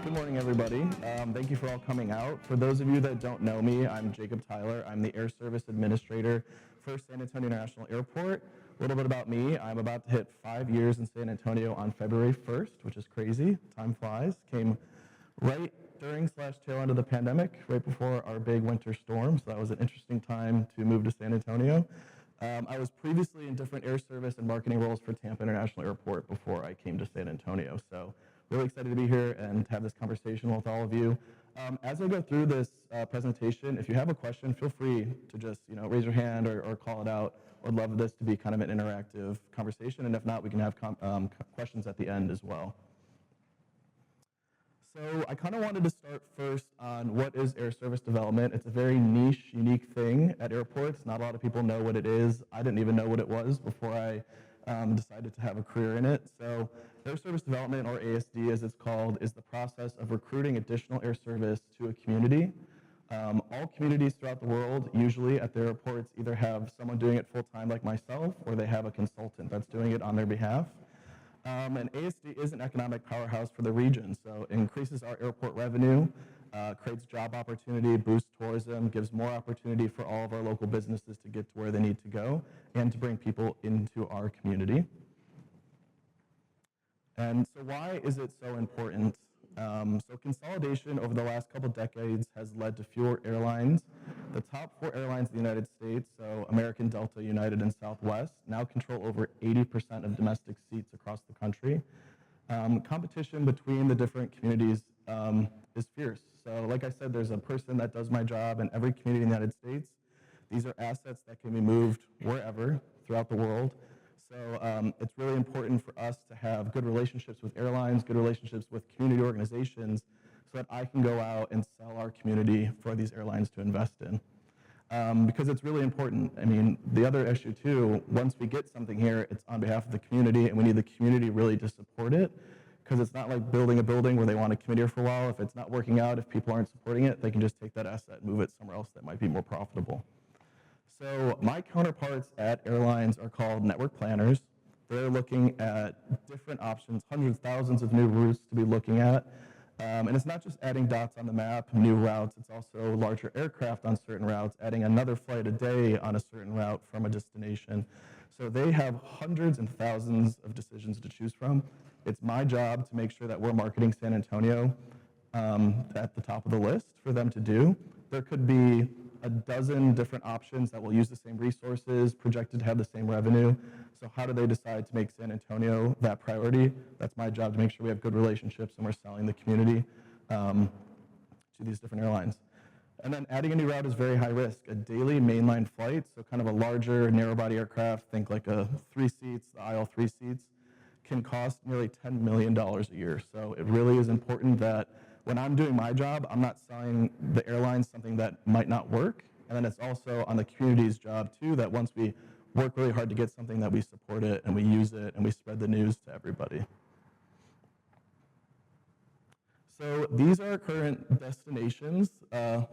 Good morning, everybody. Thank you for all coming out. For those of you that don't know me, I'm Jacob Tyler. I'm the Air Service Administrator for San Antonio International Airport. A little bit about me. I'm about to hit 5 years in San Antonio on February 1st, which is crazy. Time flies. Came right during/tail end of the pandemic, right before our big winter storm. So that was an interesting time to move to San Antonio. I was previously in different air service and marketing roles for Tampa International Airport before I came to San Antonio. So really excited to be here and have this conversation with all of you. As I go through this presentation, if you have a question, feel free to just raise your hand or call it out. I'd love this to be kind of an interactive conversation, and if not, we can have questions at the end as well. So I kind of wanted to start first on what is air service development. It's a very niche, unique thing at airports. Not a lot of people know what it is. I didn't even know what it was before I decided to have a career in it. So air service development, or ASD as it's called, is the process of recruiting additional air service to a community. All communities throughout the world, usually at their airports, either have someone doing it full-time like myself, or they have a consultant that's doing it on their behalf. And ASD is an economic powerhouse for the region, so it increases our airport revenue, creates job opportunity, boosts tourism, gives more opportunity for all of our local businesses to get to where they need to go, and to bring people into our community. And so why is it so important? So consolidation over the last couple decades has led to fewer airlines. The top 4 airlines in the United States, so American, Delta, United, and Southwest, now control over 80% of domestic seats across the country. Competition between the different communities is fierce. So like I said, there's a person that does my job in every community in the United States. These are assets that can be moved wherever throughout the world. So it's really important for us to have good relationships with airlines, good relationships with community organizations, so that I can go out and sell our community for these airlines to invest in. Because it's really important. I mean, the other issue too, once we get something here, it's on behalf of the community, and we need the community really to support it, because it's not like building a building where they want to commit here for a while. If it's not working out, if people aren't supporting it, they can just take that asset and move it somewhere else that might be more profitable. So my counterparts at airlines are called network planners. They're looking at different options, hundreds, thousands of new routes to be looking at. And it's not just adding dots on the map, new routes, it's also larger aircraft on certain routes, adding another flight a day on a certain route from a destination. So they have hundreds and thousands of decisions to choose from. It's my job to make sure that we're marketing San Antonio at the top of the list for them to do. There could be a dozen different options that will use the same resources, projected to have the same revenue. So how do they decide to make San Antonio that priority? That's my job, to make sure we have good relationships and we're selling the community to these different airlines. And then adding a new route is very high risk. A daily mainline flight, so kind of a larger narrow-body aircraft, think like a 3 seats, the aisle 3 seats, can cost nearly $10 million a year. So it really is important that when I'm doing my job, I'm not selling the airlines something that might not work. And then it's also on the community's job too, that once we work really hard to get something, that we support it and we use it and we spread the news to everybody. So these are our current destinations. I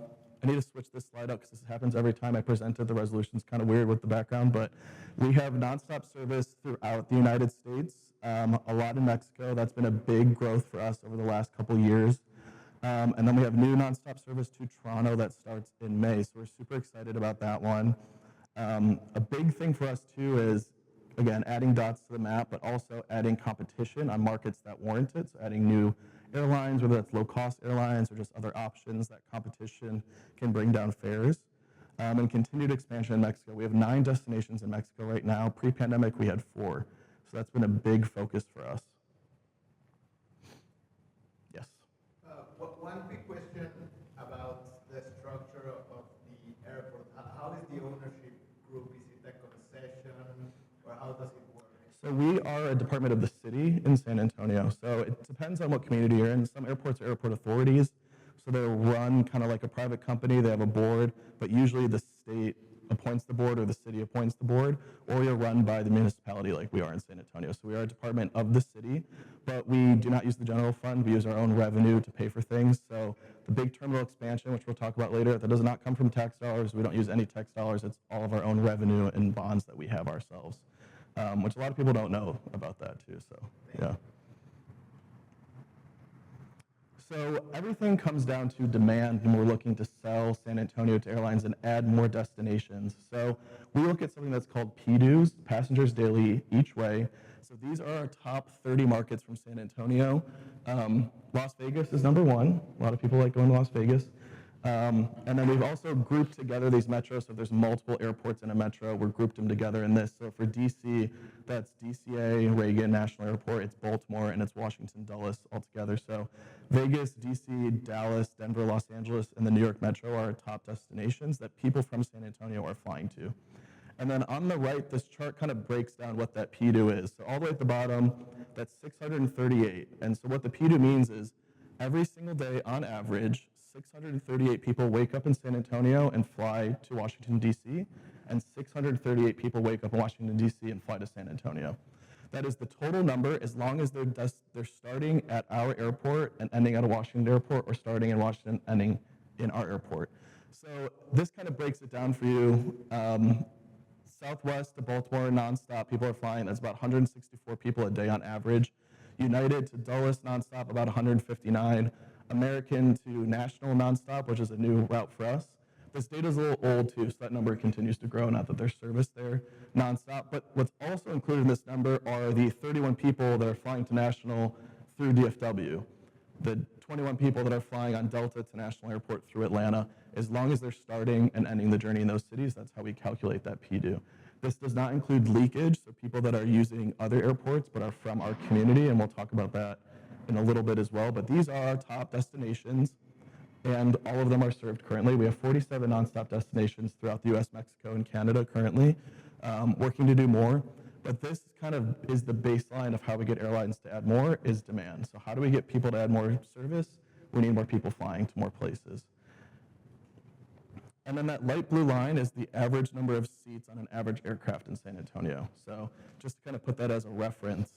need to switch this slide up because this happens every time I present it. The resolution's kind of weird with the background, but we have nonstop service throughout the United States, a lot in Mexico. That's been a big growth for us over the last couple years. And then we have new nonstop service to Toronto that starts in May, so we're super excited about that one. A big thing for us too is, again, adding dots to the map, but also adding competition on markets that warrant it, so adding new airlines, whether that's low-cost airlines or just other options that competition can bring down fares. And continued expansion in Mexico. We have 9 destinations in Mexico right now. Pre-pandemic, we had 4, so that's been a big focus for us. One quick question about the structure of the airport. How is the ownership group? Is it a concession, or how does it work? So we are a department of the city in San Antonio. So it depends on what community you're in. Some airports are airport authorities, so they're run kind of like a private company. They have a board, but usually the state appoints the board or the city appoints the board, or you're run by the municipality like we are in San Antonio. So we are a department of the city, but we do not use the general fund. We use our own revenue to pay for things. So the big terminal expansion, which we'll talk about later, that does not come from tax dollars. We don't use any tax dollars. It's all of our own revenue and bonds that we have ourselves, which a lot of people don't know about that too, so yeah. So everything comes down to demand when we're looking to sell San Antonio to airlines and add more destinations. So we look at something that's called PDUs, passengers daily each way. So these are our top 30 markets from San Antonio. Las Vegas is number one. A lot of people like going to Las Vegas. And then we've also grouped together these metros. So there's multiple airports in a metro. We're grouped them together in this. So for DC, that's DCA, Reagan National Airport. It's Baltimore, and it's Washington Dulles altogether. So Vegas, DC, Dallas, Denver, Los Angeles, and the New York Metro are our top destinations that people from San Antonio are flying to. And then on the right, this chart kind of breaks down what that PDU is. So all the way at the bottom, that's 638. And so what the PDU means is every single day, on average, 638 people wake up in San Antonio and fly to Washington, D.C., and 638 people wake up in Washington, D.C. and fly to San Antonio. That is the total number as long as they're starting at our airport and ending at a Washington airport, or starting in Washington, ending in our airport. So this kind of breaks it down for you. Southwest to Baltimore, nonstop, people are flying. That's about 164 people a day on average. United to Dulles, nonstop, about 159. American to National nonstop, which is a new route for us. This data is a little old too, so that number continues to grow, not that there's service there nonstop. But what's also included in this number are the 31 people that are flying to National through DFW, the 21 people that are flying on Delta to National Airport through Atlanta. As long as they're starting and ending the journey in those cities, that's how we calculate that PDU. This does not include leakage, so people that are using other airports but are from our community, and we'll talk about that in a little bit as well. But these are our top destinations, and all of them are served currently. We have 47 nonstop destinations throughout the US, Mexico, and Canada currently, working to do more. But this kind of is the baseline of how we get airlines to add more, is demand. So how do we get people to add more service? We need more people flying to more places. And then that light blue line is the average number of seats on an average aircraft in San Antonio. So just to kind of put that as a reference,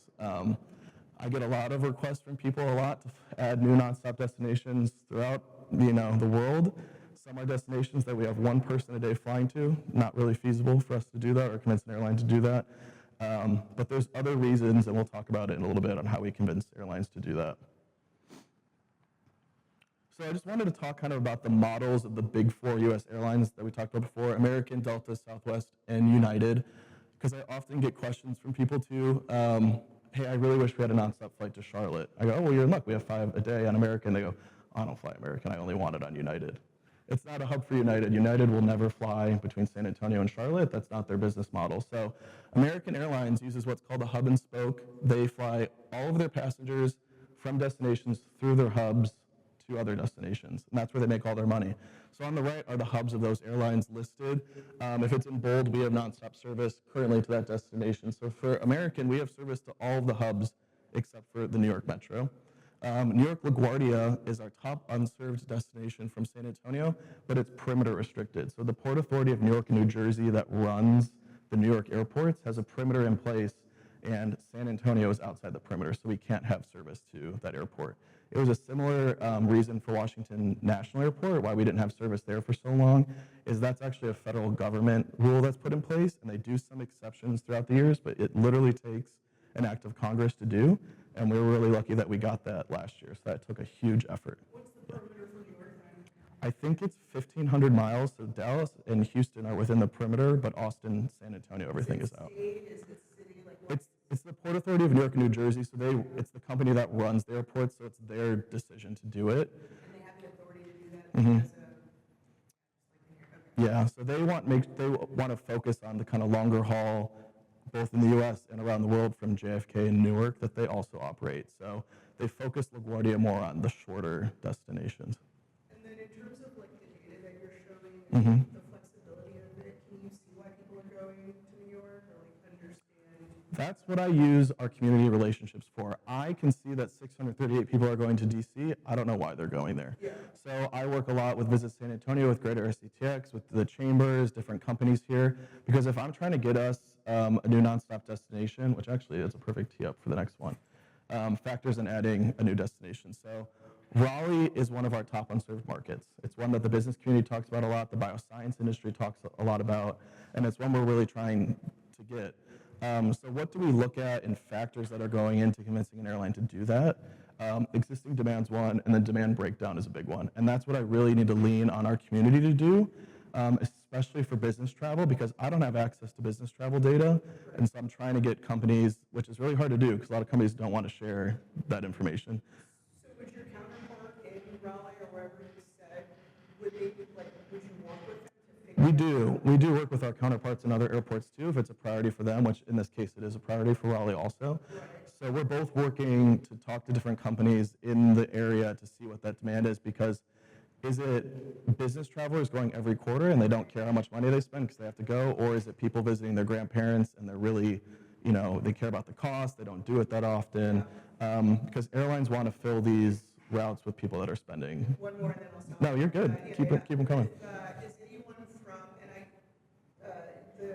I get a lot of requests from people to add new nonstop destinations throughout the world. Some are destinations that we have one person a day flying to. Not really feasible for us to do that or convince an airline to do that. But there's other reasons, and we'll talk about it in a little bit on how we convince airlines to do that. So I just wanted to talk kind of about the models of the big four US airlines that we talked about before: American, Delta, Southwest, and United. Because I often get questions from people too. Hey, I really wish we had a nonstop flight to Charlotte. I go, oh, well, you're in luck. We have 5 a day on American. They go, I don't fly American. I only want it on United. It's not a hub for United. United will never fly between San Antonio and Charlotte. That's not their business model. So American Airlines uses what's called a hub and spoke. They fly all of their passengers from destinations through their hubs to other destinations, and that's where they make all their money. So on the right are the hubs of those airlines listed. If it's in bold, we have nonstop service currently to that destination. So for American, we have service to all of the hubs except for the New York Metro. New York LaGuardia is our top unserved destination from San Antonio, but it's perimeter restricted. So the Port Authority of New York and New Jersey that runs the New York airports has a perimeter in place, and San Antonio is outside the perimeter, so we can't have service to that airport. It was a similar reason for Washington National Airport, why we didn't have service there for so long, is that's actually a federal government rule that's put in place, and they do some exceptions throughout the years, but it literally takes an act of Congress to do, and we were really lucky that we got that last year, so that took a huge effort. What's the perimeter for New York then? I think it's 1,500 miles, so Dallas and Houston are within the perimeter, but Austin, San Antonio, everything is out. State? Is it city? Like what? It's the Port Authority of New York and New Jersey, so it's the company that runs the airports, so it's their decision to do it. And they have the authority to do that Mhm. as a, okay. Yeah, so they want to focus on the kind of longer haul, both in the U.S. and around the world from JFK and Newark, that they also operate. So they focus LaGuardia more on the shorter destinations. And then in terms of like the data that you're showing, Mhm. the flexibility of it, can you see why people are going to New York or like understand? That's what I use our community relationships for. I can see that 638 people are going to DC. I don't know why they're going there. Yeah. So I work a lot with Visit San Antonio, with Greater SCTX, with the chambers, different companies here, because if I'm trying to get us a new nonstop destination, which actually is a perfect tee up for the next one, factors in adding a new destination. So Raleigh is one of our top unserved markets. It's one that the business community talks about a lot, the bioscience industry talks a lot about, and it's one we're really trying to get. So what do we look at in factors that are going into convincing an airline to do that? Existing demand's one, and then demand breakdown is a big one. And that's what I really need to lean on our community to do, especially for business travel, because I don't have access to business travel data. And so I'm trying to get companies, which is really hard to do because a lot of companies don't want to share that information. So would your counterpart in Raleigh or wherever you said, would they, like, would you work with them to figure We do. We do work with our counterparts in other airports too, if it's a priority for them, which in this case it is a priority for Raleigh also. So we're both working to talk to different companies in the area to see what that demand is, because is it business travelers going every quarter and they don't care how much money they spend because they have to go, or is it people visiting their grandparents and they're really, they care about the cost, they don't do it that often, because airlines want to fill these routes with people that are spending. one more and then I'll stop? No, you're good. Keep them coming. Is anyone from, the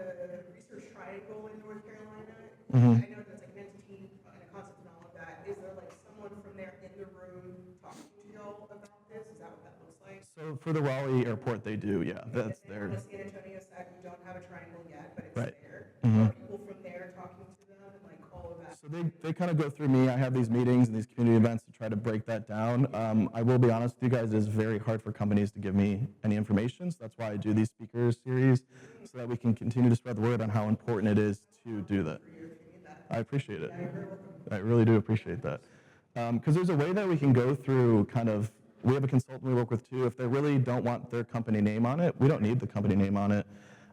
Research Triangle in North Carolina? Mhm. I know that's like an entity and a concept and all of that. Is there like someone from there in the room talking to y'all about this? Is that what that looks like? So for the Raleigh airport, they do, yeah. That's And then on their. the San Antonio side, we don't have a triangle yet, but it's Right. there. Mhm. Are people from there talking to them and like all of that? So they kind of go through me. I have these meetings and these community events to try to break that down. I will be honest with you guys, it is very hard for companies to give me any information. So that's why I do these speakers series, so that we can continue to spread the word on how important it is to do that. I appreciate it. I really do appreciate that. Because there's a way that we can go through we have a consultant we work with too. If they really don't want their company name on it, we don't need the company name on it.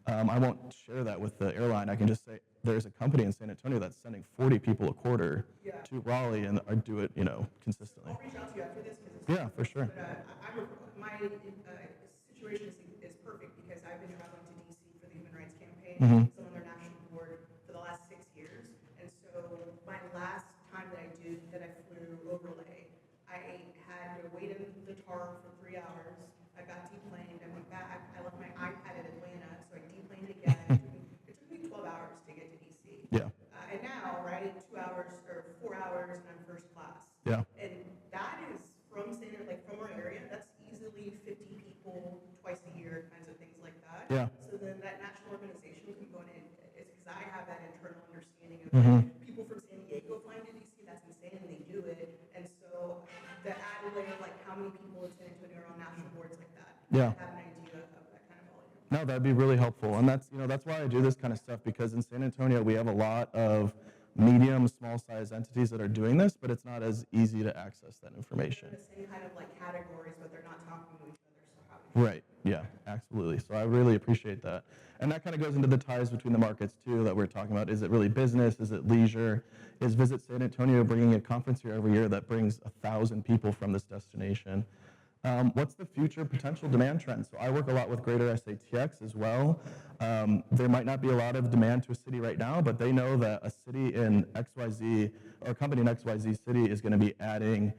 I won't share that with the airline. I can just say there's a company in San Antonio that's sending 40 people a quarter to Raleigh and do it, consistently. I'll reach out to you after this because Yeah, for sure. my situation is perfect because I've been traveling to DC for the Human Rights Campaign. Mhm. So I'm on their national board for the last 6 years, and so my last time that I flew overlay, I had to wait in the tar for 3 hours. I got deplaned. I went back. I left my iPad in Atlanta, so I deplaned again. It took me 12 hours to get to DC. Yeah. And now, right, 2 hours or 4 hours, and I'm first class. Yeah. And that is from from our area. That's easily 50 people twice a year, kinds of things like that. Yeah. So then that national organization component is because I have that internal understanding of Mhm. people from San Diego flying to DC. That's insane, and they do it. And so the added layer of like how many people in San Antonio are on national boards like that. Yeah. I have an idea of that kind of volume. No, that'd be really helpful. And that's why I do this kind of stuff, because in San Antonio, we have a lot of medium, small size entities that are doing this, but it's not as easy to access that information. The same kind of like categories, but they're not talking to each other. So how do you Right. Yeah, absolutely. So I really appreciate that. And that kind of goes into the ties between the markets too that we're talking about. Is it really business? Is it leisure? Is Visit San Antonio bringing a conference here every year that brings 1,000 people from this destination? What's the future potential demand trend? So I work a lot with Greater SATX as well. There might not be a lot of demand to a city right now, but they know that a city in XYZ or a company in XYZ city is going to be adding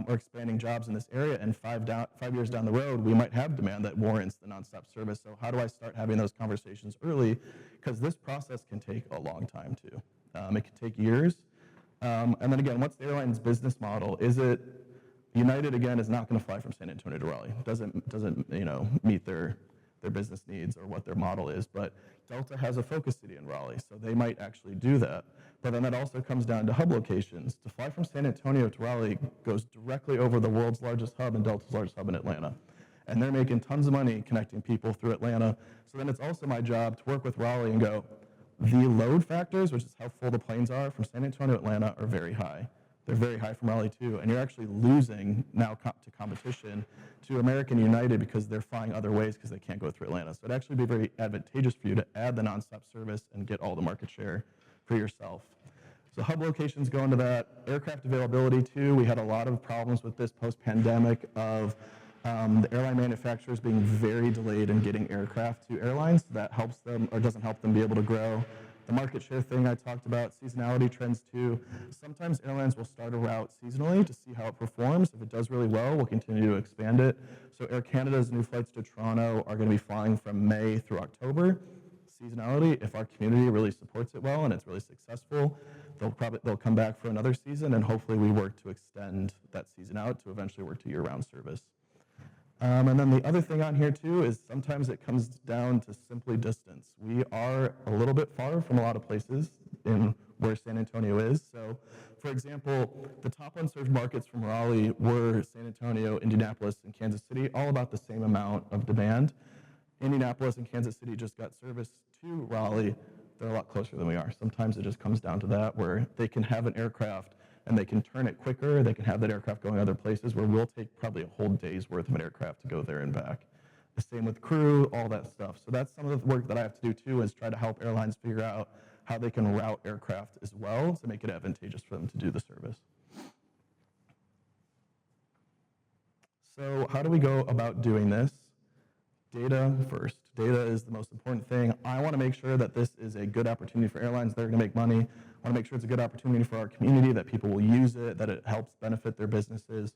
or expanding jobs in this area, and 5 years down the road, we might have demand that warrants the nonstop service. So how do I start having those conversations early? Because this process can take a long time too. It can take years. And then again, what's the airline's business model? Is it United, again, is not going to fly from San Antonio to Raleigh. Doesn't meet their business needs or what their model is. But Delta has a focus city in Raleigh, so they might actually do that. But then that also comes down to hub locations. To fly from San Antonio to Raleigh goes directly over the world's largest hub and Delta's largest hub in Atlanta. And they're making tons of money connecting people through Atlanta. So then it's also my job to work with Raleigh and go, the load factors, which is how full the planes are from San Antonio to Atlanta, are very high. They're very high from Raleigh too, and you're actually losing now to competition to American United because they're flying other ways because they can't go through Atlanta. So it'd actually be very advantageous for you to add the nonstop service and get all the market share for yourself. So hub locations go into that. Aircraft availability too. We had a lot of problems with this post-pandemic of the airline manufacturers being very delayed in getting aircraft to airlines. That helps them or doesn't help them be able to grow. The market share thing I talked about, seasonality trends too. Sometimes airlines will start a route seasonally to see how it performs. If it does really well, we'll continue to expand it. So Air Canada's new flights to Toronto are going to be flying from May through October. Seasonality, if our community really supports it well and it's really successful, they'll come back for another season, and hopefully we work to extend that season out to eventually work to year-round service. And then the other thing on here too is sometimes it comes down to simply distance. We are a little bit far from a lot of places in where San Antonio is. So, for example, the top unserved markets from Raleigh were San Antonio, Indianapolis, and Kansas City, all about the same amount of demand. Indianapolis and Kansas City just got service to Raleigh. They're a lot closer than we are. Sometimes it just comes down to that, where they can have an aircraft and they can turn it quicker. They can have that aircraft going other places, where we'll take probably a whole day's worth of an aircraft to go there and back. The same with crew, all that stuff. So that's some of the work that I have to do too, is try to help airlines figure out how they can route aircraft as well to make it advantageous for them to do the service. So how do we go about doing this? Data first. Data is the most important thing. I want to make sure that this is a good opportunity for airlines that are going to make money. I want to make sure it's a good opportunity for our community, that people will use it, that it helps benefit their businesses.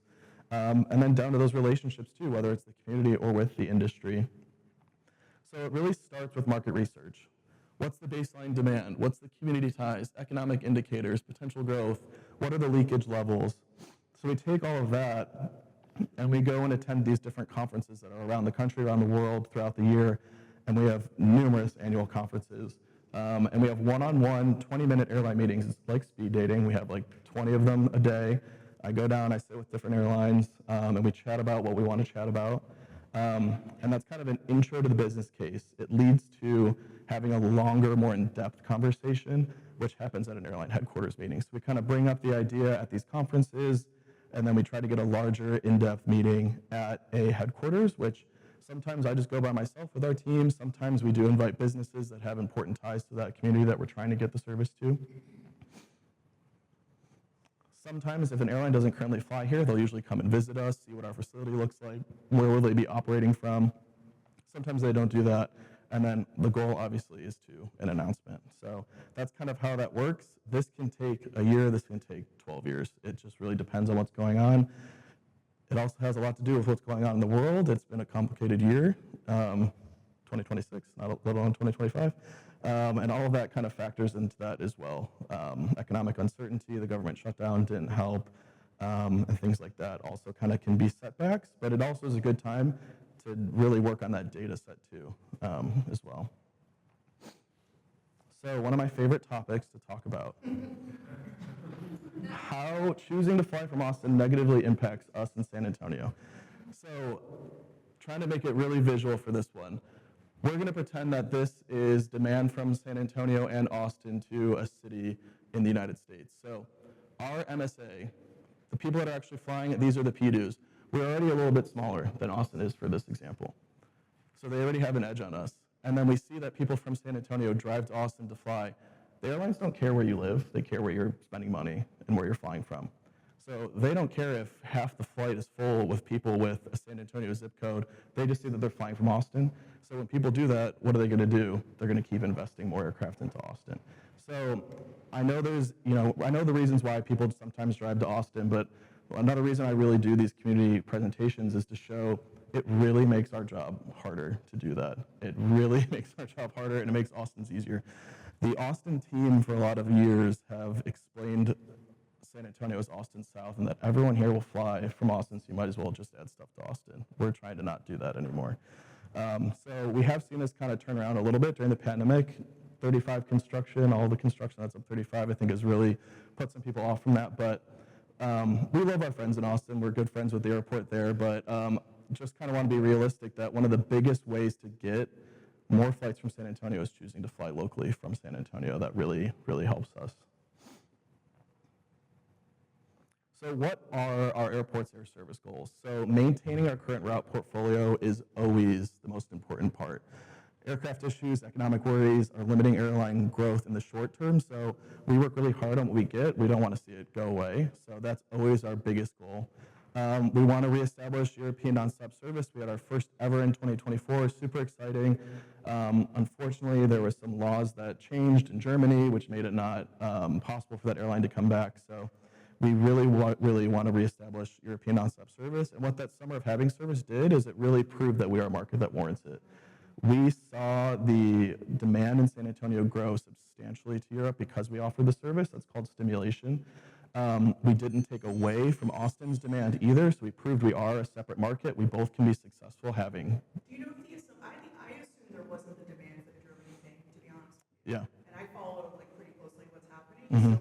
And then down to those relationships too, whether it's the community or with the industry. So it really starts with market research. What's the baseline demand? What's the community ties, economic indicators, potential growth? What are the leakage levels? So we take all of that and we go and attend these different conferences that are around the country, around the world, throughout the year. And we have numerous annual conferences. And we have one-on-one 20-minute airline meetings. It's like speed dating. We have like 20 of them a day. I go down, I sit with different airlines, and we chat about what we want to chat about. And that's kind of an intro to the business case. It leads to having a longer, more in-depth conversation, which happens at an airline headquarters meeting. So we kind of bring up the idea at these conferences, and then we try to get a larger, in-depth meeting at a headquarters, which sometimes I just go by myself with our team. Sometimes we do invite businesses that have important ties to that community that we're trying to get the service to. Sometimes if an airline doesn't currently fly here, they'll usually come and visit us, see what our facility looks like, where will they be operating from. Sometimes they don't do that, and then the goal obviously is to an announcement. So that's kind of how that works. This can take a year, this can take 12 years. It just really depends on what's going on. It also has a lot to do with what's going on in the world. It's been a complicated year, 2026, not let alone 2025. And all of that kind of factors into that as well. Economic uncertainty, the government shutdown didn't help, and things like that also kind of can be setbacks, but it also is a good time to really work on that data set too, as well. So one of my favorite topics to talk about, how choosing to fly from Austin negatively impacts us in San Antonio. So trying to make it really visual for this one. We're going to pretend that this is demand from San Antonio and Austin to a city in the United States. So our MSA, the people that are actually flying it, these are the PDUs. We're already a little bit smaller than Austin is for this example. So they already have an edge on us. And then we see that people from San Antonio drive to Austin to fly. The airlines don't care where you live. They care where you're spending money and where you're flying from. So they don't care if half the flight is full with people with a San Antonio zip code. They just see that they're flying from Austin. So when people do that, what are they going to do? They're going to keep investing more aircraft into Austin. So I know I know the reasons why people sometimes drive to Austin, but another reason I really do these community presentations is to show it really makes our job harder to do that. It really makes our job harder, and it makes Austin's easier. The Austin team for a lot of years have explained San Antonio is Austin South, and that everyone here will fly from Austin, so you might as well just add stuff to Austin. We're trying to not do that anymore. So we have seen this kind of turn around a little bit during the pandemic. 35 construction, all the construction that's up 35, I think has really put some people off from that. But we love our friends in Austin. We're good friends with the airport there, but just kind of want to be realistic that one of the biggest ways to get more flights from San Antonio is choosing to fly locally from San Antonio. That really, really helps us. So what are our airport's air service goals? So maintaining our current route portfolio is always the most important part. Aircraft issues, economic worries are limiting airline growth in the short term, so we work really hard on what we get. We don't want to see it go away, so that's always our biggest goal. We want to reestablish European nonstop service. We had our first ever in 2024, super exciting. Unfortunately, there were some laws that changed in Germany, which made it not possible for that airline to come back, so we really want to reestablish European nonstop service. And what that summer of having service did is it really proved that we are a market that warrants it. We saw the demand in San Antonio grow substantially to Europe because we offered the service. That's called stimulation. We didn't take away from Austin's demand either, so we proved we are a separate market. We both can be successful having. Do you know if I assume there wasn't the demand for the Germany thing, to be honest? Yeah. And I follow pretty closely what's happening. Mhm.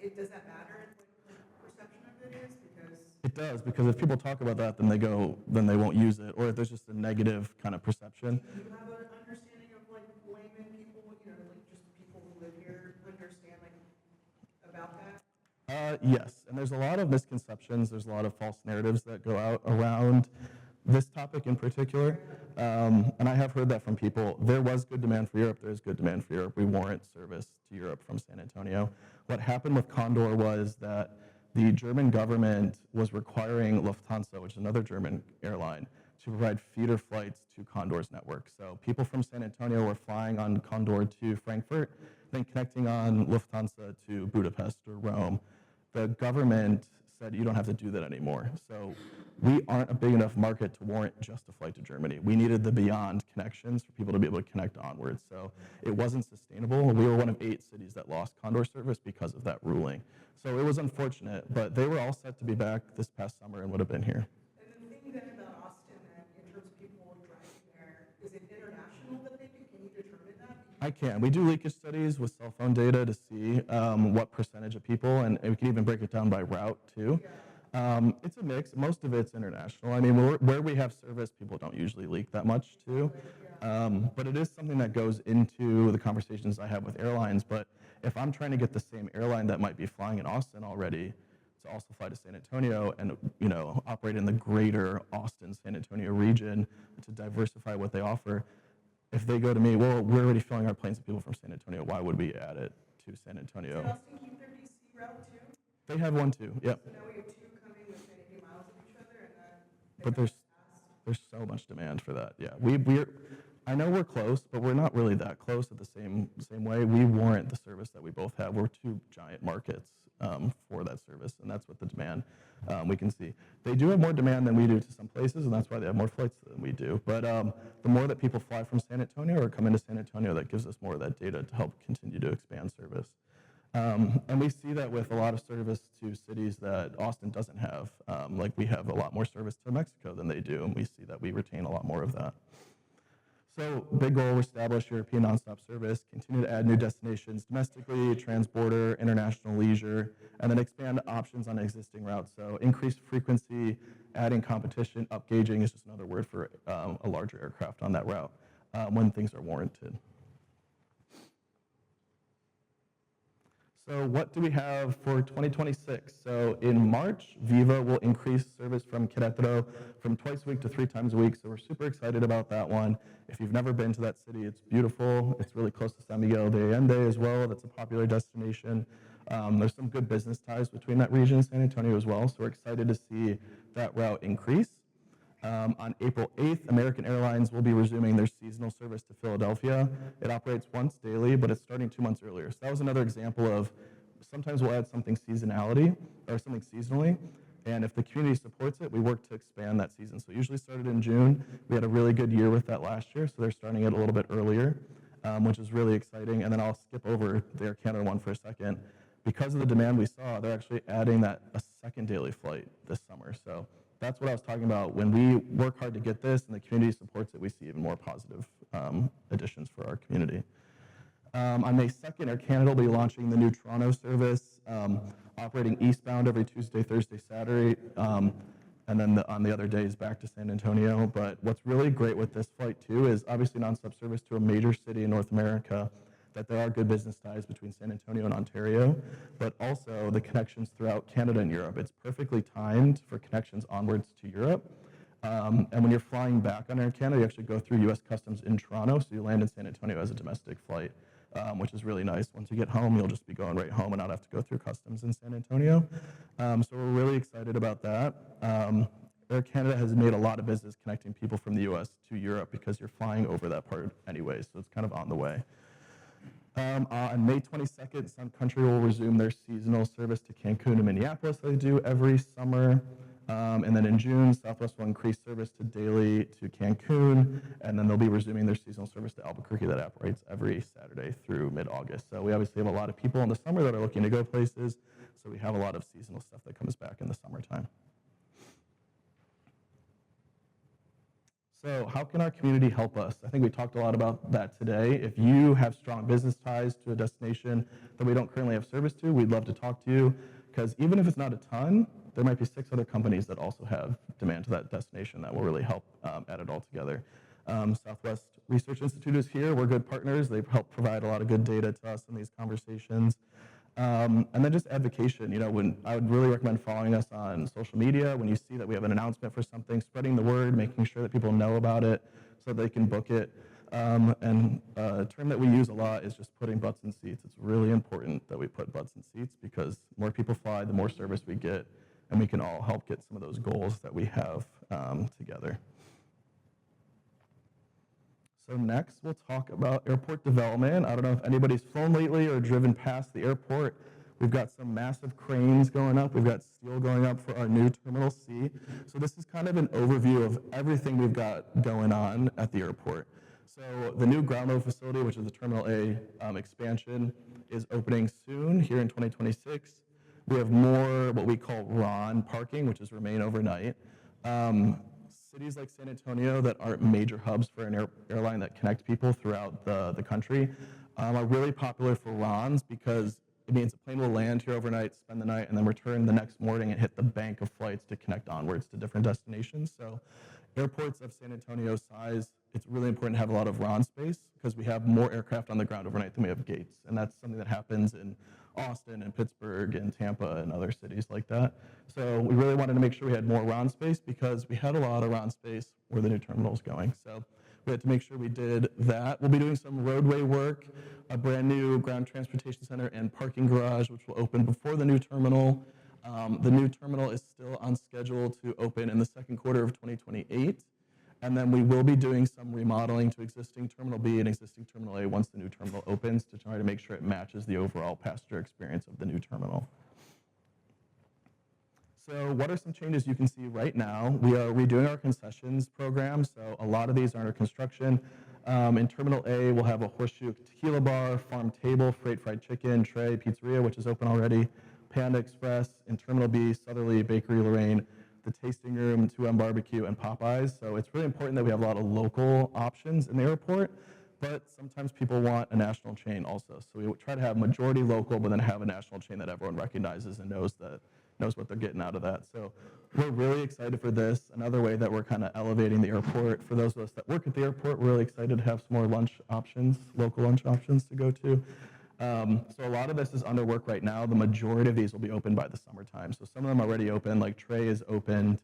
So does that matter, like the perception of it is? Because It does, because if people talk about that, then they won't use it, or if there's just a negative kind of perception. do you have an understanding of like layman people, like just people who live here understand like about that? Yes, and there's a lot of misconceptions. There's a lot of false narratives that go out around this topic in particular, and I have heard that from people. There was good demand for Europe. There is good demand for Europe. We warrant service to Europe from San Antonio. What happened with Condor was that the German government was requiring Lufthansa, which is another German airline, to provide feeder flights to Condor's network. So people from San Antonio were flying on Condor to Frankfurt, then connecting on Lufthansa to Budapest or Rome. The government said you don't have to do that anymore. So we aren't a big enough market to warrant just a flight to Germany. We needed the beyond connections for people to be able to connect onwards. So it wasn't sustainable. We were one of 8 cities that lost Condor service because of that ruling. So it was unfortunate, but they were all set to be back this past summer and would have been here. And the thing then about Austin, then, in terms of people driving there, is it international that they do? Can you determine that? I can. We do leakage studies with cell phone data to see what percentage of people, and we can even break it down by route too. It's a mix. Most of it's international. I mean, where we have service, people don't usually leak that much too. But it is something that goes into the conversations I have with airlines. But if I'm trying to get the same airline that might be flying in Austin already to also fly to San Antonio and operate in the greater Austin, San Antonio region to diversify what they offer, if they go to me, well, we're already filling our planes with people from San Antonio, why would we add it to San Antonio? Did Austin keep their DC route too? They have one too, yep. So now we have 2 coming within 80 miles of each other, and then But there's so much demand for that. Yeah, I know we're close, but we're not really that close at the same way. We warrant the service that we both have. We're 2 giant markets for that service, and that's what the demand we can see. They do have more demand than we do to some places, and that's why they have more flights than we do. But the more that people fly from San Antonio or come into San Antonio, that gives us more of that data to help continue to expand service. And we see that with a lot of service to cities that Austin doesn't have. Like we have a lot more service to Mexico than they do, and we see that we retain a lot more of that. So big goal, establish European nonstop service, continue to add new destinations domestically, transborder, international leisure, and then expand options on existing routes. So increased frequency, adding competition, upgauging is just another word for a larger aircraft on that route when things are warranted. So what do we have for 2026? So in March, Viva will increase service from Querétaro from twice a week to 3 times a week. So we're super excited about that one. If you've never been to that city, it's beautiful. It's really close to San Miguel de Allende as well. That's a popular destination. There's some good business ties between that region and San Antonio as well. So we're excited to see that route increase. On April 8th, American Airlines will be resuming their seasonal service to Philadelphia. It operates once daily, but it's starting 2 months earlier. So that was another example of sometimes we'll add something seasonality or something seasonally, and if the community supports it, we work to expand that season. So it usually started in June. We had a really good year with that last year, so they're starting it a little bit earlier, which is really exciting. And then I'll skip over the Air Canada one for a second. Because of the demand we saw, they're actually adding a second daily flight this summer. So that's what I was talking about. When we work hard to get this and the community supports it, we see even more positive additions for our community. On May 2nd, Air Canada will be launching the new Toronto service, operating eastbound every Tuesday, Thursday, Saturday, and then on the other days back to San Antonio. But what's really great with this flight too is obviously nonstop service to a major city in North America, that there are good business ties between San Antonio and Ontario, but also the connections throughout Canada and Europe. It's perfectly timed for connections onwards to Europe. And when you're flying back on Air Canada, you actually go through U.S. Customs in Toronto, so you land in San Antonio as a domestic flight, which is really nice. Once you get home, you'll just be going right home and not have to go through Customs in San Antonio. So we're really excited about that. Air Canada has made a lot of business connecting people from the U.S. to Europe because you're flying over that part anyway, so it's kind of on the way. On May 22nd, Sun Country will resume their seasonal service to Cancun and Minneapolis that they do every summer. And then in June, Southwest will increase service to daily to Cancun, and then they'll be resuming their seasonal service to Albuquerque that operates every Saturday through mid-August. So we obviously have a lot of people in the summer that are looking to go places, so we have a lot of seasonal stuff that comes back in the summertime. So how can our community help us? I think we talked a lot about that today. If you have strong business ties to a destination that we don't currently have service to, we'd love to talk to you, because even if it's not a ton, there might be 6 other companies that also have demand to that destination that will really help add it all together. Southwest Research Institute is here. We're good partners. They help provide a lot of good data to us in these conversations. And then just advocation, when I would really recommend following us on social media. When you see that we have an announcement for something, spreading the word, making sure that people know about it so they can book it. And a term that we use a lot is just putting butts in seats. It's really important that we put butts in seats, because the more people fly, the more service we get, and we can all help get some of those goals that we have together. So next, we'll talk about airport development. I don't know if anybody's flown lately or driven past the airport. We've got some massive cranes going up. We've got steel going up for our new Terminal C. So this is kind of an overview of everything we've got going on at the airport. So the new ground level facility, which is the Terminal A expansion, is opening soon here in 2026. We have more what we call RON parking, which is remain overnight. Cities like San Antonio that aren't major hubs for an airline that connect people throughout the country are really popular for RONs, because it means the plane will land here overnight, spend the night, and then return the next morning and hit the bank of flights to connect onwards to different destinations. So airports of San Antonio's size, it's really important to have a lot of RON space, because we have more aircraft on the ground overnight than we have gates. And that's something that happens in Austin and Pittsburgh and Tampa and other cities like that. So we really wanted to make sure we had more RON space, because we had a lot of RON space where the new terminal is going. So we had to make sure we did that. We'll be doing some roadway work, a brand new ground transportation center and parking garage, which will open before the new terminal. The new terminal is still on schedule to open in the second quarter of 2028. And then we will be doing some remodeling to existing Terminal B and existing Terminal A once the new terminal opens, to try to make sure it matches the overall passenger experience of the new terminal. So what are some changes you can see right now? We are redoing our concessions program, so a lot of these are under construction. In Terminal A, we'll have a Horseshoe Tequila Bar, Farm Table, Freight Fried Chicken, Tray Pizzeria, which is open already, Panda Express. In Terminal B, Southerly Bakery Lorraine, the Tasting Room, 2M Barbecue, and Popeyes. So it's really important that we have a lot of local options in the airport, but sometimes people want a national chain also. So we try to have majority local, but then have a national chain that everyone recognizes and knows what they're getting out of that. So we're really excited for this. Another way that we're kind of elevating the airport. For those of us that work at the airport, we're really excited to have some more lunch options, local lunch options to go to. So a lot of this is under work right now. The majority of these will be open by the summertime. So some of them are already open, like Tray is opened.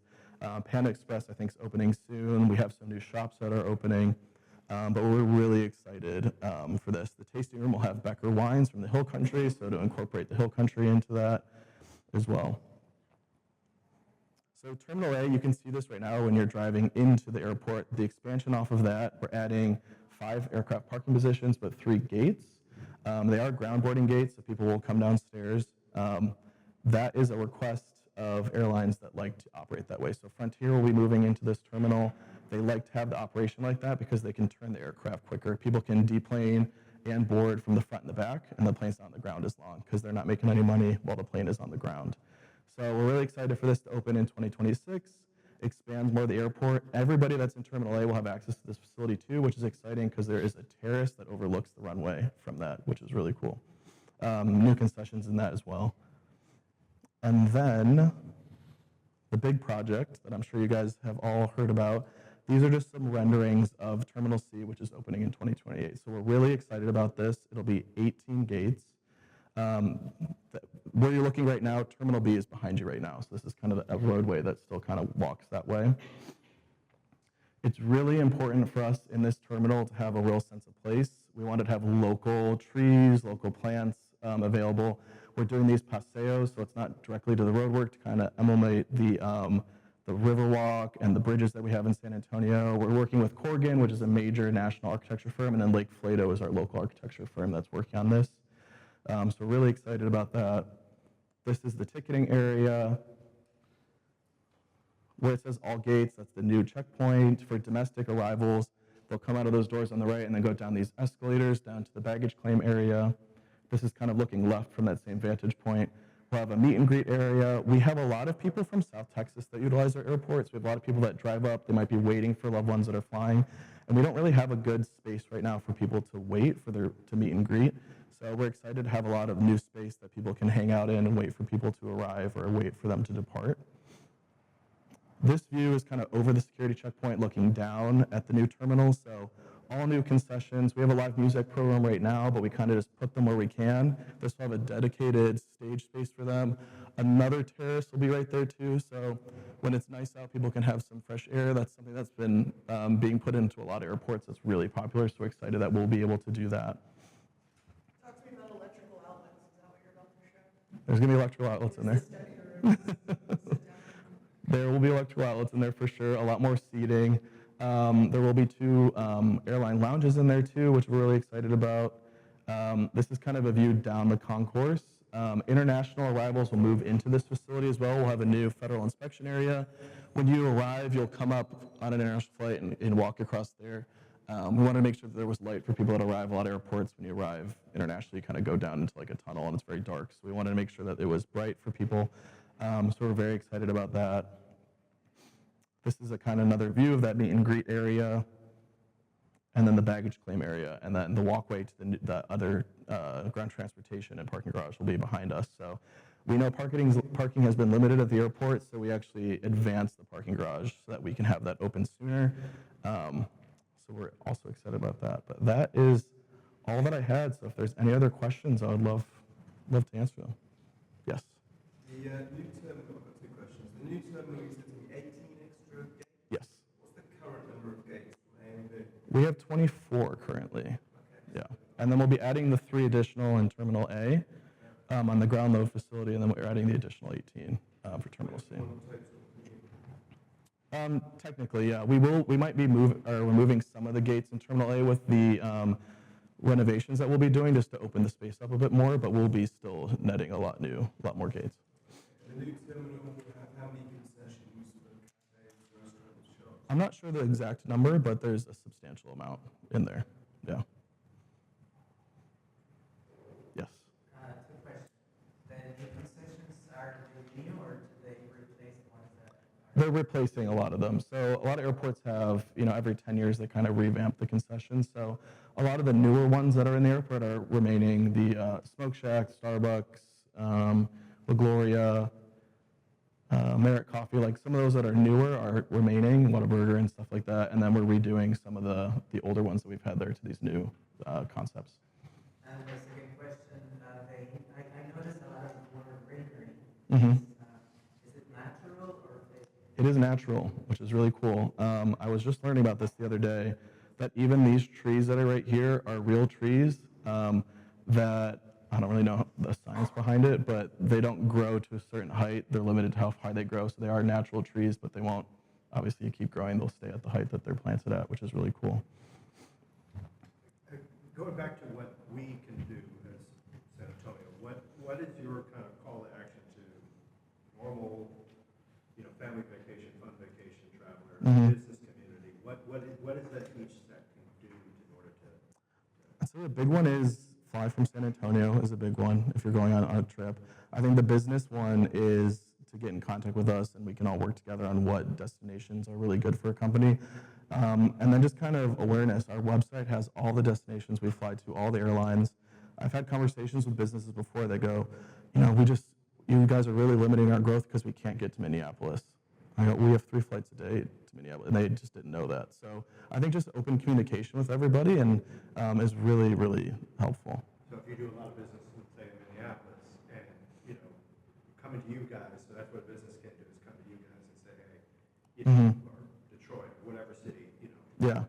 Panda Express, I think, is opening soon. We have some new shops that are opening. But we're really excited for this. The Tasting Room will have Becker wines from the Hill Country, so to incorporate the Hill Country into that as well. So Terminal A, you can see this right now when you're driving into the airport. The expansion off of that, we're adding 5 aircraft parking positions, but 3 gates. They are ground boarding gates, so people will come downstairs. That is a request of airlines that like to operate that way. So Frontier will be moving into this terminal. They like to have the operation like that because they can turn the aircraft quicker. People can deplane and board from the front and the back, and the plane's not on the ground as long, because they're not making any money while the plane is on the ground. So we're really excited for this to open in 2026, expand more of the airport. Everybody that's in Terminal A will have access to this facility too, which is exciting because there is a terrace that overlooks the runway from that, which is really cool. New concessions in that as well. And then the big project that I'm sure you guys have all heard about, these are just some renderings of Terminal C, which is opening in 2028. So we're really excited about this. It'll be 18 gates. Where you're looking right now, Terminal B is behind you right now. So this is kind of a roadway that still kind of walks that way. It's really important for us in this terminal to have a real sense of place. We wanted to have local trees, local plants available. We're doing these paseos, so it's not directly to the roadwork, to kind of emulate the Riverwalk and the bridges that we have in San Antonio. We're working with Corgan, which is a major national architecture firm, and then Lake Flato is our local architecture firm that's working on this. So we're really excited about that. This is the ticketing area. Where it says all gates, that's the new checkpoint. For domestic arrivals, they'll come out of those doors on the right and then go down these escalators down to the baggage claim area. This is kind of looking left from that same vantage point. We'll We'll have a meet and greet area. We have a lot of people from South Texas that utilize our airports. We have a lot of people that drive up. They might be waiting for loved ones that are flying. And we don't really have a good space right now for people to wait to meet and greet. So we're excited to have a lot of new space that people can hang out in and wait for people to arrive or wait for them to depart. This view is kind of over the security checkpoint looking down at the new terminal. So all new concessions. We have a live music program right now, but we kind of just put them where we can. This will have a dedicated stage space for them. Another terrace will be right there too. So when it's nice out, people can have some fresh air. That's something that's been being put into a lot of airports. That's really popular. So we're excited that we'll be able to do that. Talk to me about electrical outlets. Is that what you're about to show? There's going to be electrical outlets in there. There will be electrical outlets in there for sure, a lot more seating. There will be 2 airline lounges in there too, which we're really excited about. This is kind of a view down the concourse. International arrivals will move into this facility as well. We'll have a new federal inspection area. When you arrive, you'll come up on an international flight and walk across there. We wanted to make sure that there was light for people that arrive. A lot of airports, when you arrive internationally, you kind of go down into like a tunnel and it's very dark. So we wanted to make sure that it was bright for people. So we're very excited about that. This is a kind of another view of that meet and greet area, and then the baggage claim area, and then the walkway to the other ground transportation and parking garage will be behind us. So we know parking has been limited at the airport, so we actually advanced the parking garage so that we can have that open sooner. So we're also excited about that. But that is all that I had. So if there's any other questions, I would love to answer them. Yes. The new terminal, I've got 2 questions. The new terminal is setting 18 extra gates. Yes. What's the current number of gates from A and B? We have 24 currently. Okay. Yeah. And then we'll be adding the 3 additional in Terminal A on the ground load facility, and then we're adding the additional 18 for Terminal C. Technically, yeah. We might be removing some of the gates in Terminal A with the renovations that we'll be doing just to open the space up a bit more, but we'll be still netting a lot more gates. The new terminal will have how many concessions for cafes, restaurants, shops? I'm not sure the exact number, but there's a substantial amount in there. Yeah. Yes. 2 questions. The new concessions are new or do they replace the ones that are? They're replacing a lot of them. So a lot of airports have, every 10 years they kind of revamp the concessions. So a lot of the newer ones that are in the airport are remaining. The Smoke Shack, Starbucks, La Gloria, Merit Coffee, like some of those that are newer are remaining, Whataburger and stuff like that. And then we're redoing some of the older ones that we've had there to these new concepts. And the second question, I noticed a lot of water rendering. Mm-hmm. Is it natural or fake? It is natural, which is really cool. I was just learning about this the other day, that even these trees that are right here are real trees that I don't really know the science behind it, but they don't grow to a certain height. They're limited to how high they grow, so they are natural trees, but they won't, obviously, you keep growing, they'll stay at the height that they're planted at, which is really cool. Going back to what we can do as San Antonio, what is your kind of call to action to normal, family vacation, fun vacation traveler, business community? What is that each set can do in order to? I'd say the big one is fly from San Antonio is a big one if you're going on a trip. I think the business one is to get in contact with us and we can all work together on what destinations are really good for a company. And then just kind of awareness. Our website has all the destinations we fly to, all the airlines. I've had conversations with businesses before that go, you guys are really limiting our growth because we can't get to Minneapolis. I go, we have 3 flights a day to Minneapolis, and they just didn't know that. So I think just open communication with everybody and is really, really helpful. So if you do a lot of business, let's say in Minneapolis, and coming to you guys, so that's what a business can do is come to you guys and say, hey, or Detroit, or whatever city, Yeah. just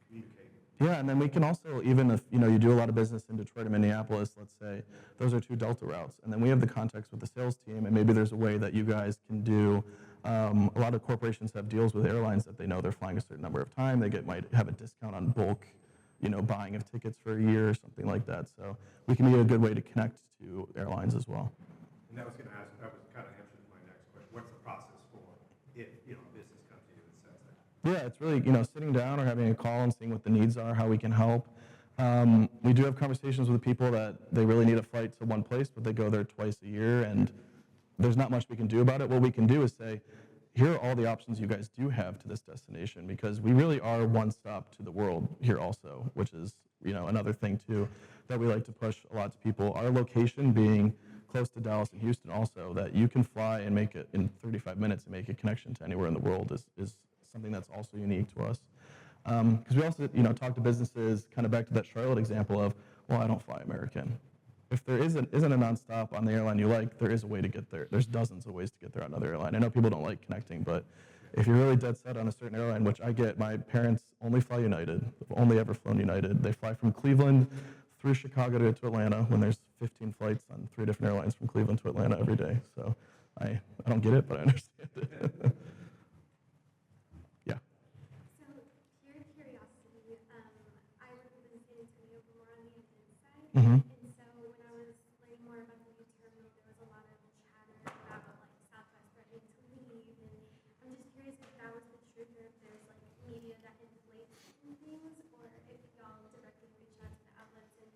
communicate. Yeah, and then we can also, even if you do a lot of business in Detroit and Minneapolis, let's say, those are 2 Delta routes, and then we have the contacts with the sales team, and maybe there's a way that you guys can do. A lot of corporations have deals with airlines that they know they're flying a certain number of time. They might have a discount on bulk, buying of tickets for a year or something like that. So we can be a good way to connect to airlines as well. And that was going to ask. That was kind of answering my next question. What's the process for if a business comes to you and says that? Yeah, it's really sitting down or having a call and seeing what the needs are, how we can help. We do have conversations with people that they really need a flight to one place, but they go there twice a year, and there's not much we can do about it. What we can do is say, here are all the options you guys do have to this destination, because we really are one stop to the world here also, which is, another thing too that we like to push a lot to people. Our location being close to Dallas and Houston also, that you can fly and make it in 35 minutes and make a connection to anywhere in the world is something that's also unique to us. Because we also, talk to businesses, kind of back to that Charlotte example of, well, I don't fly American. If there isn't a nonstop on the airline you like, there is a way to get there. There's dozens of ways to get there on another airline. I know people don't like connecting, but if you're really dead set on a certain airline, which I get, my parents only fly United. They've only ever flown United. They fly from Cleveland through Chicago to get to Atlanta when there's 15 flights on 3 different airlines from Cleveland to Atlanta every day. So I don't get it, but I understand it. Yeah. So, pure curiosity, I work in San Antonio, but more on the event side. Mm-hmm. And so, when I was learning more about the new terminal, there was a lot of chatter about like Southwest threatening to leave. And I'm just curious if that was the truth, or if there's like media that inflates things, or if y'all directly reach out to the outlets and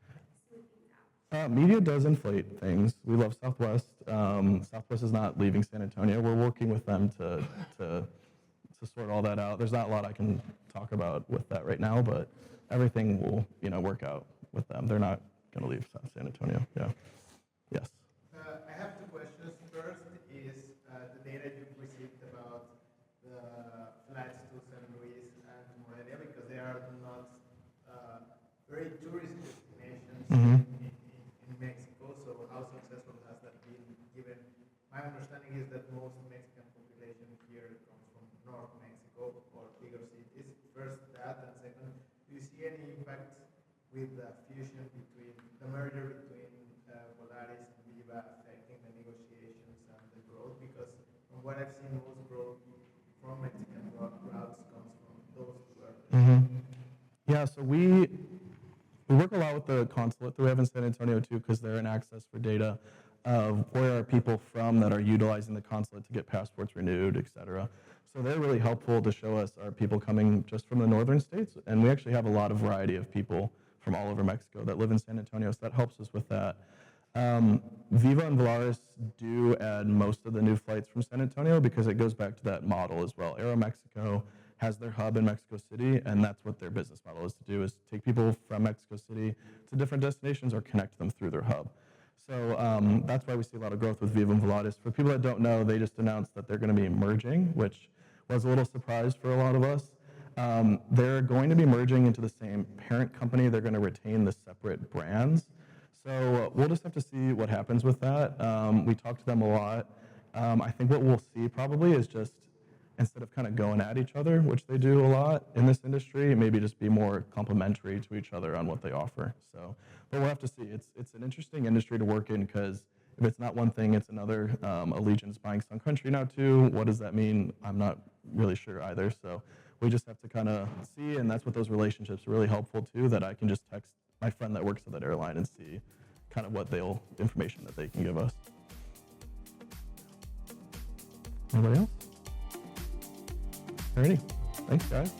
kind of smooth things out. Media does inflate things. We love Southwest. Southwest is not leaving San Antonio. We're working with them to sort all that out. There's not a lot I can talk about with that right now, but everything will, work out with them. They're not going to leave San Antonio. Yeah. Yes. I have two questions. First is the data you've received about the flights to San Luis and Morelia, because they are not very tourist destinations Mm-hmm. in Mexico. So how successful has that been, given my understanding is that most Mexican population here comes from North Mexico or bigger cities. First that, and second, do you see any impact with the fusion between the merger between Volaris and Viva affecting the negotiations and the growth? Because from what I've seen, most growth from Mexican routes comes from those two airlines. Mm-hmm. Yeah, so we work a lot with the consulate that we have in San Antonio too, because they're an access for data of where are people from that are utilizing the consulate to get passports renewed, et cetera. So they're really helpful to show us are people coming just from the northern states, and we actually have a lot of variety of people from all over Mexico that live in San Antonio, so that helps us with that. Viva and Volaris do add most of the new flights from San Antonio because it goes back to that model as well. Aeromexico has their hub in Mexico City, and that's what their business model is to do, is take people from Mexico City to different destinations or connect them through their hub. So that's why we see a lot of growth with Viva and Volaris. For people that don't know, they just announced that they're going to be merging, which was a little surprise for a lot of us. They're going to be merging into the same parent company. They're going to retain the separate brands. So we'll just have to see what happens with that. We talked to them a lot. I think what we'll see probably is just, instead of kind of going at each other, which they do a lot in this industry, maybe just be more complementary to each other on what they offer. So, but we'll have to see. It's an interesting industry to work in, because if it's not one thing, it's another. Allegiant's buying Sun Country now too. What does that mean? I'm not really sure either. So we just have to kind of see, and that's what those relationships are really helpful too, that I can just text my friend that works at that airline and see kind of what information that they can give us. Anybody else? Alrighty. Thanks, guys.